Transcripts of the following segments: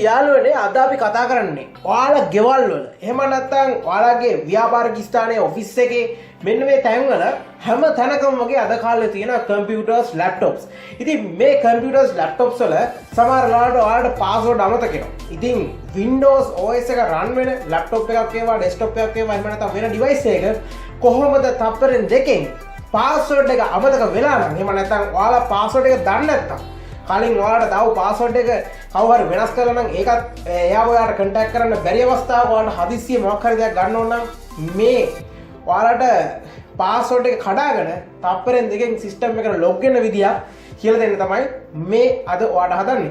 ඉතින් යාළුවනේ අද අපි කතා කරන්නේ ඔයාලා ගෙවල් වල එහෙම නැත්නම් ඔයාලගේ ව්‍යාපාරික ස්ථානයේ ඔෆිස් එකේ මෙන්න මේ තැන්වල හැම තැනකම වගේ අද කාලේ තියෙන කම්පියුටර්ස් ලැප්ටොප්ස්. ඉතින් මේ කම්පියුටර්ස් ලැප්ටොප්ස් වල සමහර වෙලාවට ඔයාලට පාස්වර්ඩ් අමතක වෙනවා. ඉතින් Windows OS එක රන් වෙන ලැප්ටොප් එකක් වේවා ඩෙස්ක්ටොප් එකක් වේවා එහෙම නැත්නම් වෙන ඩිවයිස් එකක කොහොමද තප්පරෙන් දෙකෙන් පාස්වර්ඩ් එක අමතක වෙලා නම් එහෙම නැත්නම් ඔයාලා පාස්වර්ඩ් එක දන්නේ නැත්නම් කලින් ඔයාලට දාපු පාස්වර්ඩ් එක කවුරු හරි වෙනස් කරලා නම් ඒකත් එයාව ඔයාලට කන්ටැක්ට් කරන්න බැරි අවස්ථාවක ඔයාලට හදිස්සියෙ මොකක් හරි දෙයක් ගන්න ඕන නම් මේ ඔයාලට පාස්වර්ඩ් එක කඩාගෙන තප්පරෙන් දෙකෙන් සිස්ටම් එකට ලොග් වෙන විදිය කියලා දෙන්න තමයි මේ අද ඔයාලට හදන්නේ.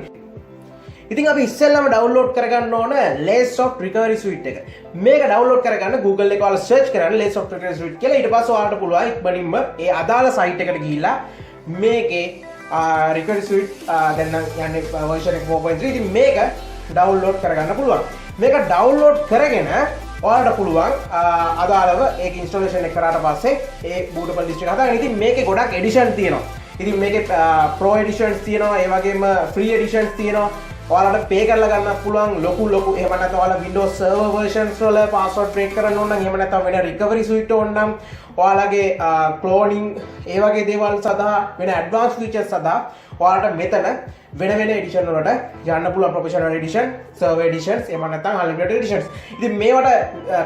ඉතින් අපි ඉස්සෙල්ලාම ඩවුන්ලෝඩ් කරගන්න ඕන Laysoft Recovery Suite එක. මේක ඩවුන්ලෝඩ් කරගන්න Google එකේ ඔයාලා සර්ච් කරන්න Laysoft Recovery Suite කියලා. ඊට පස්සේ ඔයාලට පුළුවන් ඉක්මනින්ම ඒ අදාළ සයිට් එකට ගිහිල්ලා මේකේ Recovery Suite දැන් යන්නේ version 4.3. ඉතින් මේක ඩවුන්ලෝඩ් කරගන්න පුළුවන්. මේක ඩවුන්ලෝඩ් කරගෙන ඔයාලට පුළුවන් අදාළව ඒක ඉන්ස්ටෝලේෂන් එක කරාට පස්සේ ඒ bootable disk එක හදාගන්න. ඉතින් මේකේ ගොඩක් එඩිෂන් තියෙනවා. ඉතින් මේකේ pro editions තියෙනවා, ඒ වගේම free editions තියෙනවා. ඔයාලට pay කරලා ගන්න පුළුවන් ලොකු එහෙම නැත්නම් ඔයාලා Windows Server versions වල password break කරන්න ඕන නම් එහෙම නැත්නම් වෙන recovery suite ඕන නම් ඔයාලගේ cloning ඒ වගේ දේවල් සඳහා වෙන advanced features සඳහා ඔයාලට මෙතන වෙන edition වලට යන්න පුළුවන් professional edition, server editions එහෙම නැත්නම් unlimited editions. ඉතින් මේවට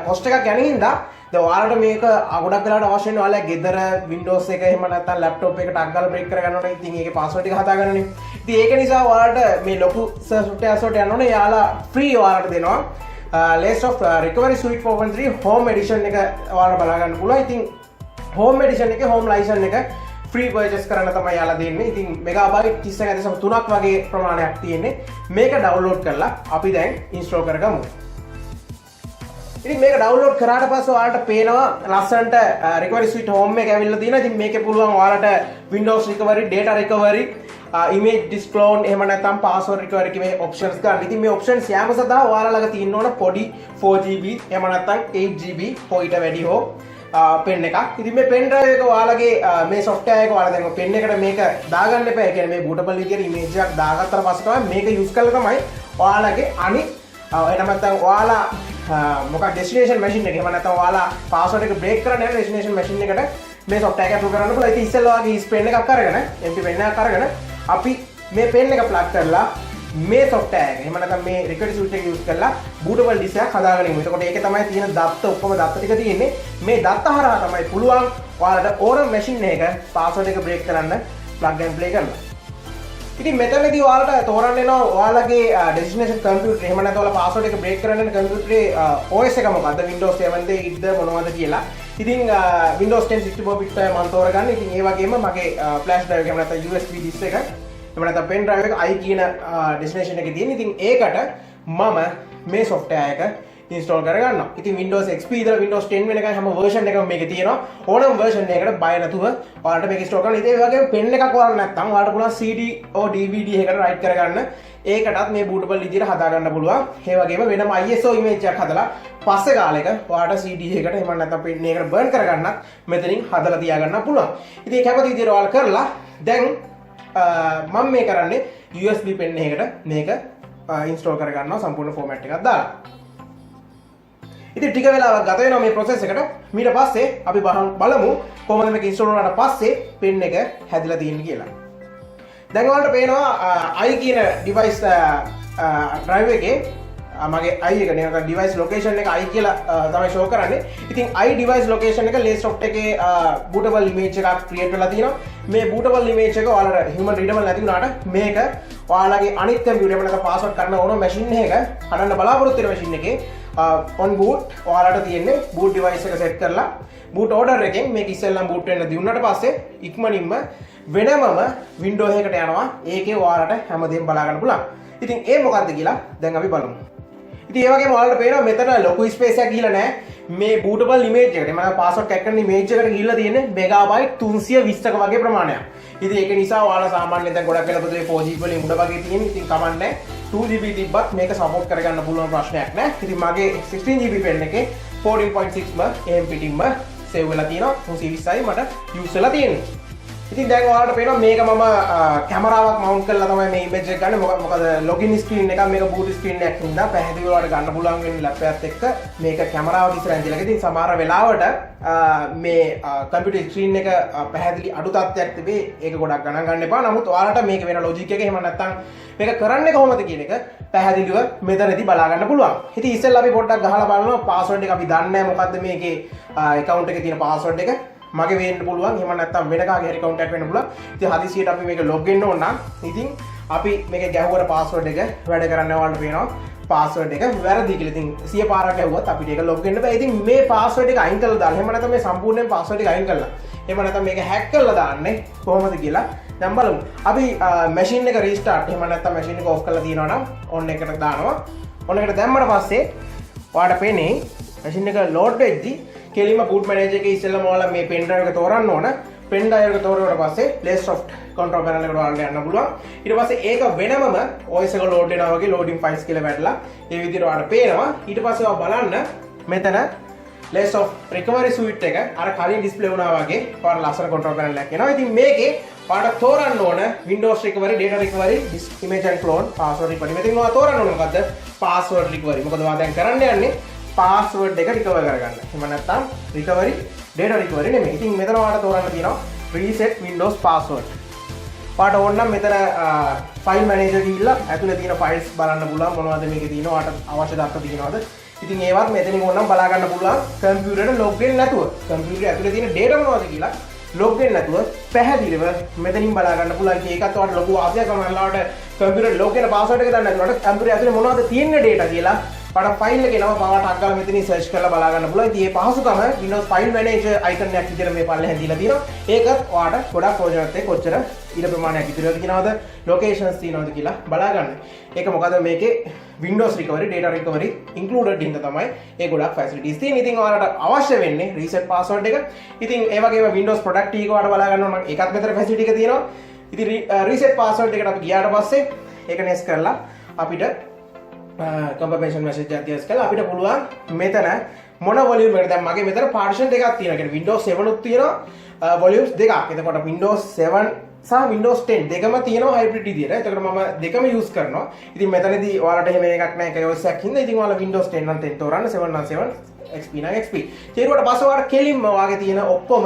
cost එකක් යන හින්දා දැන් ඔයාලට මේක ගොඩක් වෙලාවට අවශ්‍ය වෙන්නේ ඔයාලගේ ගෙදර Windows එක එහෙම නැත්නම් laptop එකට අග්ගල break කරගන්න ඕනේ. ඉතින් ඒකේ password එක හදාගන්නනේ. ඉතින් ඒක නිසා ඔයාලට මේ ලොකු softwares වලට යන්න ඕනේ. යාලා free ඔයාලට දෙනවා. Laysoft Recovery Suite 4.3 Home Edition එක ඔයාලට බලා ගන්න පුළුවන්. ඉතින් Home Edition එකේ Home License එක free purchase කරන්න තමයි යාලා දෙන්නේ. ඉතින් megabyte 31.3ක් වගේ ප්‍රමාණයක් තියෙන්නේ. මේක download කරලා අපි දැන් install කරගමු. ඉතින් මේක download කරාට පස්සේ ඔයාලට පේනවා ලස්සනට recovery suite home එක ඇවිල්ලා තියෙනවා. ඉතින් මේකේ පුළුවන් ඔයාලට Windows recovery, data recovery, image disk clone එහෙම නැත්නම් password recovery කියේ options ගන්න. ඉතින් මේ options යෑම සඳහා ඔයාලා ළඟ තියෙන්න ඕන පොඩි 4GB එහෙම නැත්නම් 8GB පොයිට වැඩි හෝ pen එකක්. ඉතින් මේ pen drive එක ඔයාලගේ මේ software එක ඔයාලා දැන් pen එකට මේක දාගන්න එපා. ඒ කියන්නේ මේ bootable විදියට image එකක් දාගත්තට පස්සේ තමයි මේක use කරලා තමයි ඔයාලගේ අනිත් එහෙම නැත්නම් ඔයාලා මොකක් destination machine එක එහෙම නැත්නම් ඔයාලා password එක break කරන්න යන destination machine එකට මේ software එක approve කරන්න පුළුවන්. ඉතින් ඉස්සෙල්ලා ඔයාගේ pen එකක් අරගෙන MP pen එකක් අරගෙන අපි මේ pen එක plug කරලා මේ software එක එහෙම නැත්නම් මේ recovery suite එක use කරලා bootable disk එකක් හදාගෙන ඉමු. එතකොට ඒකේ තමයි තියෙන දත්ත ඔක්කොම දත්ත ටික තියෙන්නේ. මේ දත්ත හරහා තමයි පුළුවන් ඔයාලට ඕනම machine එකක password එක break කරන්න plug and play කරන්න. ඉතින් මෙතනදී ඔයාලට තෝරන්න වෙනවා ඔයාලගේ destination computer එහෙම නැත්නම් ඔයාලා password එක break කරන්න යන computer OS එක මොකද්ද Windows 7ද 8ද මොනවද කියලා. ඉතින් Windows 10 64 bit තමයි මම තෝරගන්නේ. ඉතින් ඒ වගේම මගේ flash drive එක එහෙම නැත්නම් USB disk එක එහෙම නැත්නම් pen drive එක i කියන destination එකේ තියෙන. ඉතින් ඒකට මම මේ software එක install කරගන්නවා. ඉතින් Windows XP ඉඳලා Windows 10 වෙනකන් හැම version එකම මේකේ තියෙනවා. ඕනම version එකකට බය නැතුව ඔයාලට මේක install කරන්න. ඉතින් ඒ වගේම pen එකක් ඔයාලා නැත්නම් ඔයාලට පුළුවන් CD or DVD එකකට write කරගන්න. ඒකටත් මේ bootable විදියට හදාගන්න පුළුවන්. ඒ වගේම වෙනම ISO image එකක් හදලා පස්සේ කාලෙක ඔයාලට CD එකකට එහෙම නැත්නම් pen එකකට burn කරගන්නත් මෙතනින් හදලා තියාගන්න පුළුවන්. ඉතින් කැමති විදියට ඔයාලා කරලා දැන් මම මේ කරන්නේ USB pen එකකට මේක install කරගන්නවා සම්පූර්ණ format එකක් දාලා. ඉතින් ටික වෙලාවක් ගත වෙනවා මේ process එකට. ඊට පස්සේ අපි බලමු කොහොමද මේක install වුණාට පස්සේ pen එක හැදිලා තියෙන්නේ කියලා. දැන් ඔයාලට පේනවා i කියන device drive එකේ මගේ i එක නේ device location එක i කියලා තමයි show කරන්නේ. ඉතින් i device location එක Laysoft එකේ bootable image එකක් create වෙලා තියෙනවා. මේ bootable image එක ඔයාලට human readable නැති වුණාට මේක ඔයාලගේ අනිත් computer එක නැත්නම් password කරන්න ඕන machine එකක හදන්න බලාපොරොත්තු වෙන machine එකේ on boot ඔයාලට තියෙන්නේ boot device එක set කරලා boot order එකෙන් මේක ඉස්සෙල්ලම boot වෙන්න දිනුනට පස්සේ ඉක්මනින්ම වෙනමම window එකකට යනවා. ඒකේ ඔයාලට හැමදේම බලා ගන්න පුළුවන්. ඉතින් ඒ මොකද්ද කියලා දැන් අපි බලමු. ඉතින් ඒ වගේම ඔයාලට පේනවා මෙතන ලොකු ස්පේස් එකක් ගිහිලා නැහැ. මේ bootable image එකට මම password crack කරන image එකට ගිහිල්ලා තියෙන්නේ megabyte 320ක වගේ ප්‍රමාණයක්. ඉතින් ඒක නිසා ඔයාලා සාමාන්‍යයෙන් දැන් ගොඩක් වෙලා පුතේ 4GB වලින් උඩ වගේ තියෙන. ඉතින් කමන්නේ 2GB තිබ්බත් මේක support කරගන්න පුළුවන් ප්‍රශ්නයක් නැහැ. ඉතින් මගේ 16GB pen එකේ 14.6ම එහෙම පිටින්ම save වෙලා තියෙනවා. 320යි මට use වෙලා තියෙන්නේ. ඉතින් දැන් ඔයාලට පේනවා මේක මම කැමරාවක් මවුන්ට් කරලා තමයි මේ ඉමේජ් එක ගන්න. මොකද ලොගින් ස්ක්‍රීන් එකක් මේක බූට් ස්ක්‍රීන් එකක් හින්දා පැහැදිලිව ඔයාලට ගන්න පුළුවන් වෙන ලැප්ටොප් එකත් එක්ක මේක කැමරාවක් ඉස්සරහින් තියලා. ඉතින් සමහර වෙලාවට මේ කම්පියුටර් ස්ක්‍රීන් එක පැහැදිලි අඩු තත්ත්වයක් තිබේ. ඒක ගොඩක් ගණන් ගන්න එපා. නමුත් ඔයාලට මේක වෙන ලොජික් එක එහෙම නැත්නම් මේක කරන්නේ කොහොමද කියන එක පැහැදිලිව මෙතනදී බලා ගන්න පුළුවන්. ඉතින් ඉස්සෙල්ලා අපි පොඩ්ඩක් ගහලා බලනවා පාස්වර්ඩ් එක අපි දන්නේ නැහැ මොකද්ද මේකේ account එකේ තියෙන පාස්වර්ඩ් එක. මගේ වෙන්න පුළුවන් එහෙම නැත්නම් වෙන කාගේ හරි account එකක් වෙන්න පුළුවන්. ඉතින් හදිසියට අපි මේක log වෙන්න ඕන නම් ඉතින් අපි මේක ගැහුවට පාස්වර්ඩ් එක වැඩ කරන්නේ ඔයාලට පේනවා පාස්වර්ඩ් එක වැරදි කියලා. ඉතින් 100 පාරක් ගැහුවත් අපිට ඒක log වෙන්න බෑ. ඉතින් මේ පාස්වර්ඩ් එක අයින් කරලා දාන්න. එහෙම නැත්නම් මේ සම්පූර්ණයෙන් පාස්වර්ඩ් එක අයින් කරලා. එහෙම නැත්නම් මේක hack කරලා දාන්නේ කොහොමද කියලා දැන් බලමු. අපි machine එක restart එහෙම නැත්නම් machine එක off කරලා තියනවා නම් on එකට දානවා. on එකට දැම්මට පස්සේ ඔයාලට පේන්නේ machine එක load වෙද්දී කෙලිම boot manager එකේ ඉස්සෙල්ලාම ඔයාලා මේ pen drive එක තෝරන්න ඕන. pen drive එක තෝරුවාට පස්සේ play soft control panel එකට ඔයාලට යන්න පුළුවන්. ඊට පස්සේ ඒක වෙනමම OS එක load වෙනවා වගේ loading files කියලා වැටලා ඒ විදිහට ඔයාලට පේනවා. ඊට පස්සේ ඔයා බලන්න මෙතන play soft recovery suite එක අර කලින් display වුණා වගේ ඔයාලා ලස්සන control panel එකක් එනවා. ඉතින් මේකේ ඔයාලට තෝරන්න ඕන Windows recovery, data recovery, disk image and clone, password recovery. මෙතන ඔයා තෝරන්න ඕන මොකද්ද? password recovery. මොකද ඔයා දැන් කරන්න යන්නේ පාස්වර්ඩ් එක රිකවර් කරගන්න. එහෙම නැත්නම් රිකවරි data recovery නෙමෙයි. ඉතින් මෙතන ඔයාලට තෝරන්න තියෙනවා reset windows password. ඔයාලට ඕන නම් මෙතන file manager ගිහිල්ලා ඇතුලේ තියෙන files බලන්න පුළුවන් මොනවද මේකේ තියෙනවා. ඔයාලට අවශ්‍ය දත්ත තියෙනවද? ඉතින් ඒවත් මෙතනින් ඕනනම් බලා ගන්න පුළුවන් කම්පියුටරේට log වෙන්න නැතුව. කම්පියුටරේ ඇතුලේ තියෙන data මොනවද කියලා log වෙන්න නැතුව පැහැදිලිව මෙතනින් බලා ගන්න පුළුවන්. ඉතින් ඒකත් ඔයාලට ලොකු ආසයක් සමහරවිට කම්පියුටරේ log වෙන password එක දන්නේ නැතුවට කම්පියුටරේ ඇතුලේ මොනවද තියෙන data කියලා ඔයාලට ෆයිල් එකේ නම පාවට අක්කලා මෙතනින් සර්ච් කරලා බලා ගන්න පුළුවන්. ඉතින් මේ පහසුකම Windows File Manager icon එකක් විදිහට මේ පල්ලෙහෙන් දීලා තියෙනවා. ඒකත් ඔයාලට ගොඩක් ප්‍රයෝජනවත් එක්ක කොච්චර ඊට ප්‍රමාණයක් ඉදිරියට කියනවද locations තියෙනවද කියලා බලා ගන්න. ඒක මොකද මේකේ Windows recovery, data recovery included හින්දා තමයි ඒ ගොඩක් facilities තියෙන්නේ. ඉතින් ඔයාලට අවශ්‍ය වෙන්නේ reset password එක. ඉතින් ඒ වගේම Windows product එක ඔයාලට බලා ගන්න ඕන නම් ඒකත් මෙතන facility එක තියෙනවා. ඉතින් reset password එකට අපි ගියාට පස්සේ ඒක nest කරලා අපිට confirmation message එකක් දියස් කළා අපිට පුළුවන් මෙතන මොන volume එකද දැන් මගේ මෙතන partition දෙකක් තියෙනවා. කියන්නේ Windows 7 උත් තියෙනවා volumes දෙකක්. එතකොට Windows 7 සහ Windows 10 දෙකම තියෙනවා hybrid විදියට. එතකොට මම දෙකම use කරනවා. ඉතින් මෙතනදී ඔයාලට එහෙම එකක් නැහැ එක OS එකක් හින්දා ඉතින් ඔයාලා Windows 10 නම් 10 තෝරන්න 7 නම් 7 XP නම් XP. ඊට පස්සේ ඔයාලට කෙලින්ම ඔයාගේ තියෙන ඔක්කොම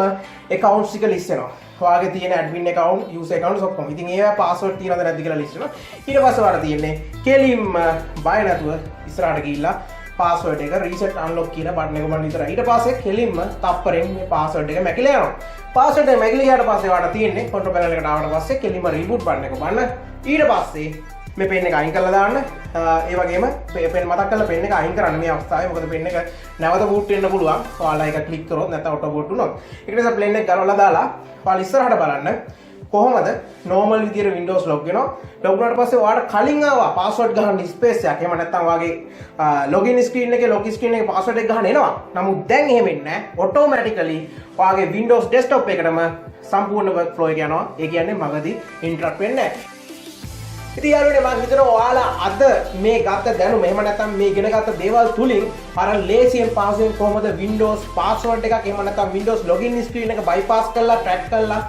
accounts ටික list වෙනවා. ඔයාගේ තියෙන admin account, user accounts ඔක්කොම. ඉතින් ඒවා password තියනවද නැද්ද කියලා list වෙනවා. ඊට පස්සේ ඔයාලට තියෙන්නේ කෙලින්ම බය නැතුව ඉස්සරහට ගිහිල්ලා password එක reset unlock කියන බටන් එක ඔබන්න විතරයි. ඊට පස්සේ කෙලින්ම තප්පරෙන් මේ password එක මැකිලා යනවා. password එක මැකිලා ගියාට පස්සේ ඔයාලට තියෙන්නේ control panel එකට ආවට පස්සේ කෙලින්ම reboot බටන් එක ඔබන්න. ඊට පස්සේ මේ pen එක අයින් කරලා දාන්න. ඒ වගේම pen මතක් කරලා pen එක අයින් කරන්න මේ අවස්ථාවේ. මොකද pen එක නැවත boot වෙන්න පුළුවන්. ඔයාලා ඒක click කරොත් නැත්නම් auto boot වුණොත්. ඒක නිසා pen එක ගලවලා දාලා ඔයාලා ඉස්සරහට බලන්න කොහොමද normal විදියට Windows log වෙනවා. log වුණාට පස්සේ ඔයාලට කලින් ආවා password ගහන්න space එකක්. එහෙම නැත්නම් ඔයාගේ login screen එකේ login screen එකේ password එක ගහන්න එනවා. නමුත් දැන් එහෙම වෙන්නේ නැහැ. automatically ඔයාගේ Windows desktop එකටම සම්පූර්ණ workflow එක යනවා. ඒ කියන්නේ මගදී interrupt වෙන්නේ නැහැ. ඉතින් යාළුවනේ මම හිතනවා ඔයාලා අද මේ ගත්ත දැනුම එහෙම නැත්නම් මේ ඉගෙන ගත්ත දේවල් තුලින් අර ලේසියෙන් පාසුවෙන් කොහොමද Windows password එකක් එහෙම නැත්නම් Windows login screen එක bypass කරලා track කරලා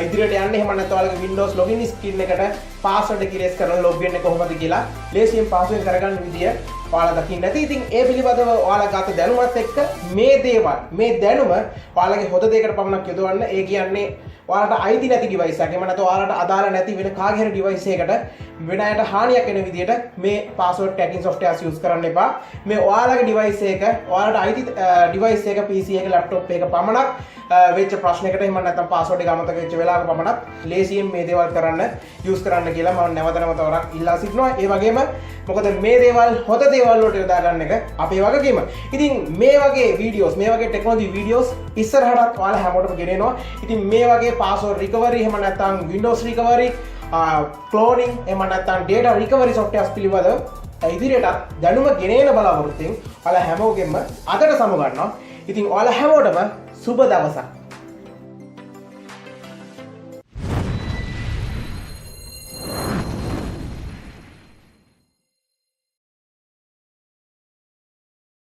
ඉදිරියට යන්න එහෙම නැත්නම් ඔයාලගේ Windows login screen එකට password එක erase කරලා log වෙන්නේ කොහොමද කියලා ලේසියෙන් පාසුවෙන් කරගන්න විදිය ඔයාලා දකින්න ඇති. ඉතින් ඒ පිළිබඳව ඔයාලා ගත්ත දැනුමත් එක්ක මේ දේවල් මේ දැනුම ඔයාලගේ හොද දෙයකට පමණක් යොදවන්න. ඒ කියන්නේ ඔයාලට අයිති නැති device එකක් එහෙම නැත්නම් ඔයාලට අදාළ නැති වෙන කාගේ හරි device එකකට වෙන අයට හානියක් වෙන විදිහට මේ password tracking softwares use කරන්න එපා. මේ ඔයාලගේ device එක ඔයාලට අයිති device එක PC එක laptop එක පමණක් වෙච්ච ප්‍රශ්නයකට එහෙම නැත්නම් password එක අමතක වෙච්ච වෙලාවක පමණක් ලේසියෙන් මේ දේවල් කරන්න use කරන්න කියලා මම නැවත වරක් ඉල්ලා සිටිනවා. ඒ වගේම මොකද මේ දේවල් හොද දේවල් වලට යොදා ගන්න එක අපේ වගකීම. ඉතින් මේ වගේ videos මේ වගේ technology videos ඉස්සරහටත් ඔයාලා හැමෝටම ගෙනෙනවා. ඉතින් මේ වගේ password recovery එහෙම නැත්නම් Windows recovery cloning එහෙම නැත්නම් data recovery softwares පිළිබඳව ඉදිරියට දැනුම ගෙනෙන බලාපොරොත්තුෙන් ඔයාලා හැමෝගෙම අදට සමු ගන්නවා. ඉතින් ඔයාලා හැමෝටම සුබ දවසක්.